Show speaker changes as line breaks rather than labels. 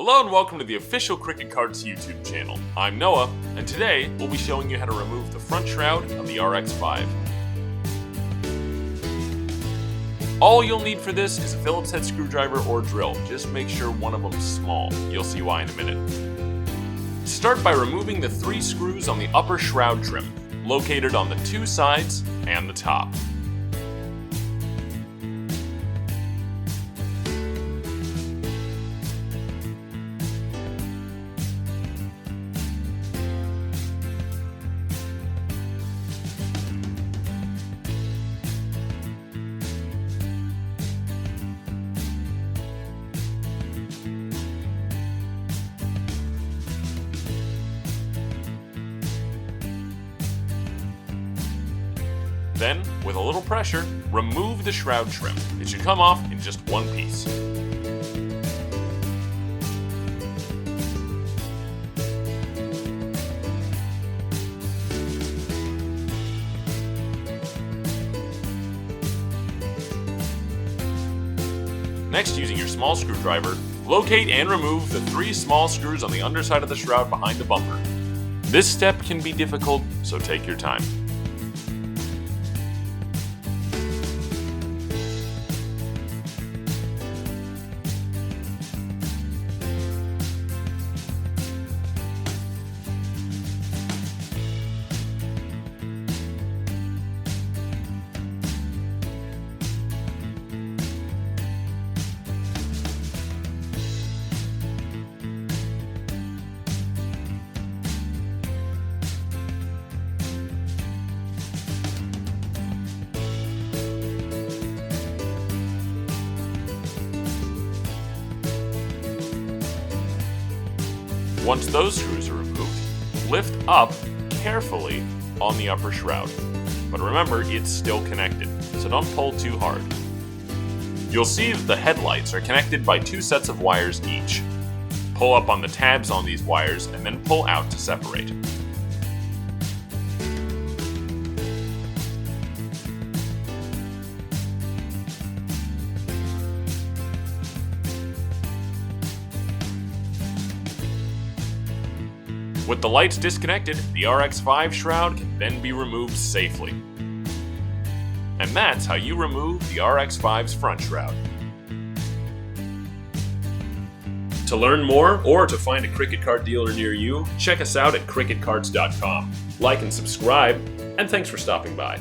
Hello and welcome to the official Cricket Cart's YouTube channel. I'm Noah, and today we'll be showing you how to remove the front shroud of the RX5. All you'll need for this is a Phillips head screwdriver or drill. Just make sure one of them's small. You'll see why in a minute. Start by removing the 3 screws on the upper shroud trim, located on the 2 sides and the top. Then, with a little pressure, remove the shroud trim. It should come off in just one piece. Next, using your small screwdriver, locate and remove the 3 small screws on the underside of the shroud behind the bumper. This step can be difficult, so take your time. Once those screws are removed, lift up carefully on the upper shroud. But remember, it's still connected, so don't pull too hard. You'll see that the headlights are connected by 2 sets of wires each. Pull up on the tabs on these wires and then pull out to separate. With the lights disconnected, the RX5 shroud can then be removed safely. And that's how you remove the RX5's front shroud. To learn more or to find a Cricket Cart dealer near you, check us out at cricketcarts.com. Like and subscribe, and thanks for stopping by.